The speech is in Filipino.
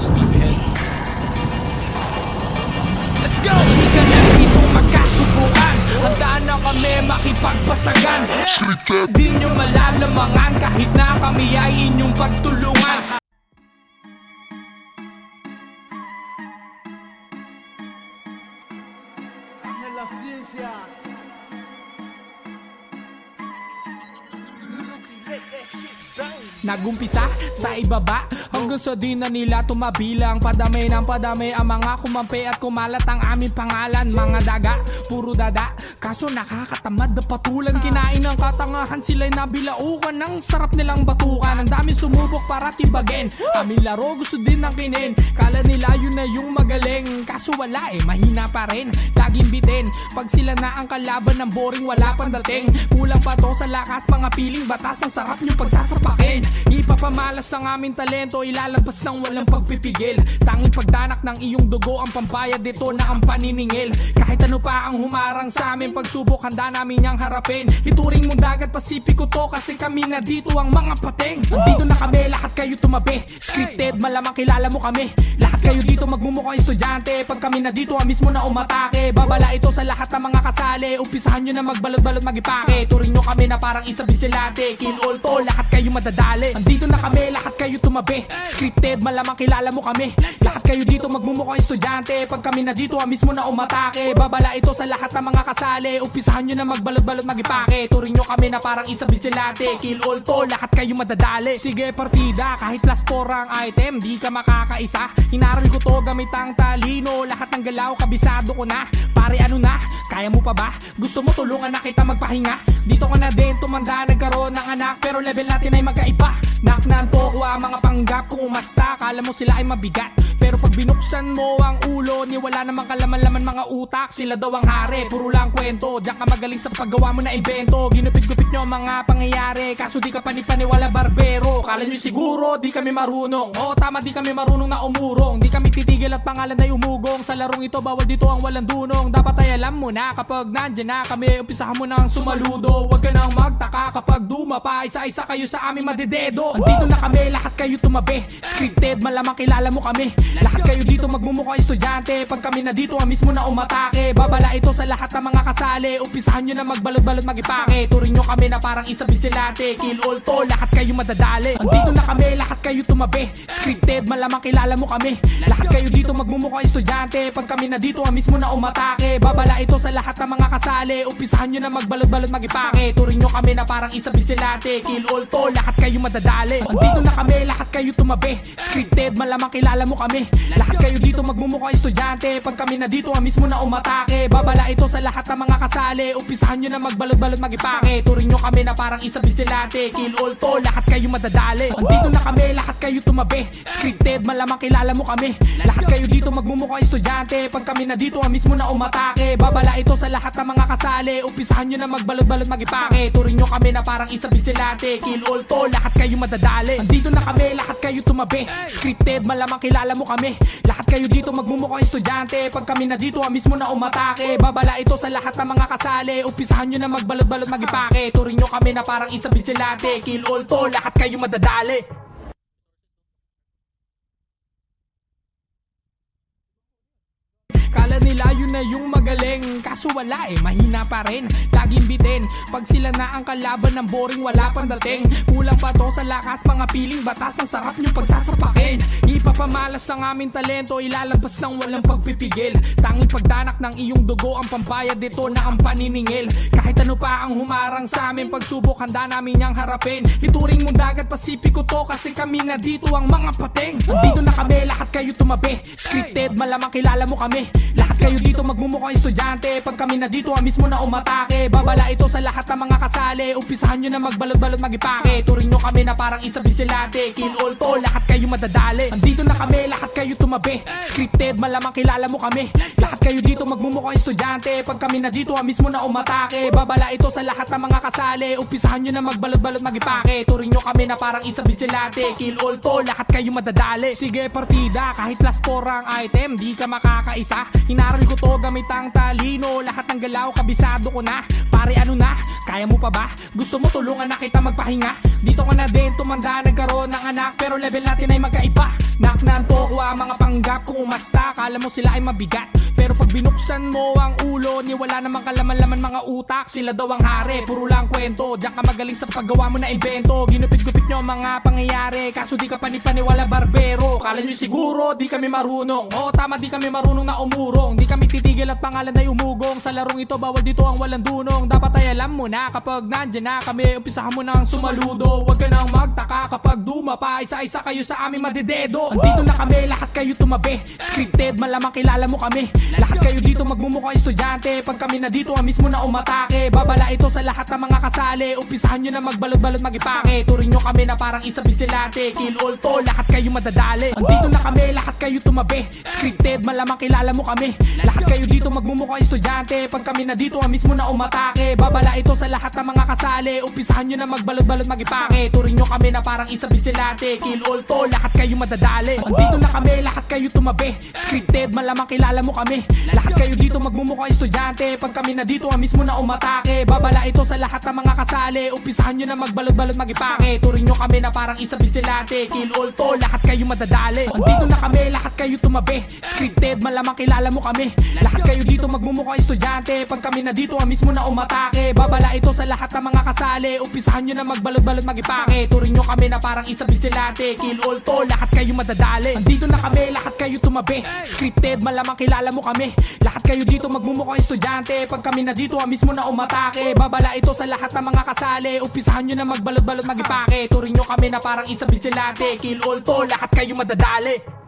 Steamhead. Let's go! Di ka na dito magkasubukan. Handa na kami makipagbasagan. Di nyo malalamangan kahit na kami ay inyong pagtulungan. La ciencia. Nagumpisa sa ibaba hanggang sa di na nila tumabilang. Padami ng padami ang mga kumampi at kumalat ang aming pangalan. Mga daga, puro dada, kaso nakakatamad na patulan. Kinain ng katangahan, sila'y nabilaukan. Ang sarap nilang batukan, ang daming sumubok para tibagin. Aming laro gusto din ng kinin. Kala nila yun na yung magaling, kaso wala mahina pa rin. Laging bitin, pag sila na ang kalaban ng boring wala pang dating. Kulang pa to sa lakas, mga piling batas. Ang sarap nyo pagsasapakin. Ipapamalas ang aming talento, ilalabas ng walang pagpipigil. Tanging pagdanak ng iyong dugo ang pambayad dito na ang paniningil. Kahit ano pa ang humarang sa amin, pagsubok handa namin niyang harapin. Ituring mong dagat Pasipiko to kasi kami na dito ang mga pating. Andito na kami, lahat kayo tumabi. Scripted, malamang kilala mo kami. Lahat kayo dito magmumukhang estudyante. Pag kami na dito, amis mo na umatake. Babala ito sa lahat ng mga kasali. Umpisahan nyo na magbalot-balot magipake. Turing nyo kami na parang isa vigilante. Kill all to, lahat kayo madadali. Andito na kami, lahat kayo tumabi. Scripted, malamang kilala mo kami. Lahat kayo dito magmumukhang estudyante. Pag kami na dito, amis mo na umatake. Babala ito sa lahat ng mga kasali. Umpisahan nyo na magbalot-balot magipake. Turing nyo kami na parang isa vigilante. Kill all to, lahat kayo madadali. Sige partida, kahit last 4 ang item, di ka makakaisa. Hinaral ko to gamit ang talino. Lahat ng galaw, kabisado ko na. Pare ano na, kaya mo pa ba? Gusto mo tulungan na kita magpahinga? Dito ka na din tumanda, nagkaroon ng anak. Pero level natin ay magkaiba. Naknan to ko ang mga panggap. Kung umasta, kala mo sila ay mabigat. Pero pag binuksan mo ang ulo, ni wala namang kalaman-laman mga utak. Sila daw ang hari, puro lang kwento. Diyan ka magaling sa paggawa mo na invento. Ginupit-gupit nyo ang mga pangyayari, kaso di ka panipaniwala barbero. Kala nyo siguro di kami marunong. Oo tama, di kami marunong na umurong. Di kami titigil at pangalan ay umugong. Sa larong ito bawal dito ang walang dunong. Dapat ay alam mo na kapag nandyan na kami, umpisahan mo nang sumaludo. Huwag ka nang magtaka kapag dumapa, isa-isa kayo sa aming madidedo. Andito na kami, lahat kayo tumabi. Scripted, malamang kilala mo kami. Lahat kayo dito magmumukhang estudyante. Pag kami na dito, amis mo na umatake. Babala ito sa lahat ng mga kasali. Umpisahan nyo na magbalot-balot magipake. Turing nyo kami na parang isa vigilante. Kill all to, lahat kayo madadali. Andito na kami, lahat kayo tumabi. Scripted, malamang kilala mo kami. Lahat kayo dito magmumukhang estudyante. Pag kami na dito, amis mo na umatake. Babala ito sa lahat ng mga kasali. Umpisahan nyo na magbalot-balot magipake. Turing nyo kami na parang isa vigilante. Kill all to, lahat kayo madadali. Andito na kami, lahat kayo tumabi. Scripted, malamang kilala mo kami. Lahat kayo dito magmumukhang estudyante. Pag kami na dito, amis mo na umatake. Babala ito sa lahat ng mga kasali. Umpisahan nyo na magbalot-balot magipake. Turing nyo kami na parang isa vigilante. Kill all to, lahat kayo madadali. Andito na kami, lahat kayo tumabi. Scripted, malamang kilala mo kami. Lahat kayo dito magmumukhang estudyante. Pag kami na dito, amis mo na umatake. Babala ito sa lahat ng mga kasali. Umpisahan nyo na magbalot-balot magipake. Turing nyo kami na parang isa vigilante. Kill all to, lahat kayo madadali. Andito na kami, lahat kayo tumabi. Scripted, malamang kilala mo kami. Lahat kayo dito magmumukhang estudyante. Pag kami na dito, amis mo na umatake. Babala ito sa lahat ng mga kasali. Umpisahan nyo na magbalot-balot magipake. Turing nyo kami na parang isa vigilante. Kill all to, lahat kayo madadali. Kala nila yun na yung magaling, kaso wala mahina pa rin. Laging bitin, pag sila na ang kalaban ng boring wala pang dating. Kulang pa to sa lakas, mga piling batas. Ang sarap nyo pagsasapakin. Ipapamalas ang aming talento, ilalabas ng walang pagpipigil. Tanging pagdanak ng iyong dugo ang pambayad dito na ang paniningil. Kahit ano pa ang humarang sa amin, pagsubok handa namin niyang harapin. Ituring mong dagat Pasipiko to kasi kami na dito ang mga pating. Andito na kami, lahat kayo tumabi. Scripted, malamang kilala mo kami. Lahat kayo dito magmumukhang estudyante. Pag kami na dito, amis mo na umatake. Babala ito sa lahat ng mga kasali. Umpisahan nyo na magbalot-balot magipake. Turing nyo kami na parang isa vigilante. Kill all to, lahat kayo madadali. Andito na kami, lahat kayo tumabi. Scripted, malamang kilala mo kami. Lahat kayo dito magmumukhang estudyante. Pag kami na dito, amis mo na umatake. Babala ito sa lahat ng mga kasali. Umpisahan nyo na magbalot-balot magipake. Turing nyo kami na parang isa vigilante. Kill all to, lahat kayo madadali. Sige partida, kahit last 4 ang item, di ka makakaisa. Hinaral ko to gamit ang talino. Lahat ng galaw, kabisado ko na. Pare ano na, kaya mo pa ba? Gusto mo tulungan na kita magpahinga? Dito ka na din tumanda, nagkaroon ng anak. Pero level natin ay magkaiba. Naknan to ko ang hanap kung umasta, kala mo sila ay mabigat. Pero pag binuksan mo ang ulo, ni wala namang kalaman-laman mga utak. Sila daw ang hari, puro lang kwento. Diyan ka magaling sa paggawa mo na invento. Ginupit-gupit nyo ang mga pangyayari, kaso di ka panipaniwala barbero. Kala nyo siguro di kami marunong. Oo tama, di kami marunong na umurong. Di kami titigil at pangalan ay umugong. Sa larong ito bawal dito ang walang dunong. Dapat ay alam mo na kapag nandyan na kami, umpisahan mo nang sumaludo. Huwag ka nang magtaka kapag dumapa, isa-isa kayo sa aming madidedo. Andito na kami, lahat kayo tumabi. Scripted, malamang kilala mo kami. Lahat kayo dito magmumukhang estudyante. Pag kami na dito, mismo na umatake. Babala ito sa lahat ng mga kasali. Umpisahan nyo na magbalot-balot magipake. Turing nyo kami na parang isa vigilante. Kill all to, lahat kayo madadali. Andito na kami, lahat kayo tumabi. Scripted, malamang kilala mo kami. Lahat kayo dito magmumukhang estudyante. Pag kami na dito, mismo na umatake. Babala ito sa lahat ng mga kasali. Umpisahan nyo na magbalot-balot magipake. Turing nyo kami na parang isa vigilante. Kill all to, lahat kayo madadali. Andito na kami, lahat kayo tumabi. Scripted, malamang kilala mo kami. Lahat kayo dito magmumukhang estudyante. Pag kami na dito, mismo na umatake. Babala ito sa lahat ng mga kasali. Umpisahan nyo na magbalot-balot magipake. Turing nyo kami na parang isa vigilante. Kill all to, lahat kayo madadali. Andito na kami, lahat kayo tumabi. Scripted, malamang kilala mo kami. Lahat kayo dito magmumukhang estudyante. Pag kami na dito, mismo na umatake. Babala ito sa lahat ng mga kasali. Umpisahan nyo na magbalot-balot magipake. Turing nyo kami na parang isa vigilante. Kill all to, lahat kayo madadali. Andito na kami, lahat kayo tumabi. Scripted, malamang kilala mo kami. Lahat kayo dito magmumukhang estudyante. Pag kami na dito, mismo na umatake. Babala ito sa lahat ng mga kasali. Umpisahan nyo na magbalot-balot magipake. Turing nyo kami na parang isa vigilante. Kill all to, lahat kayo madadali.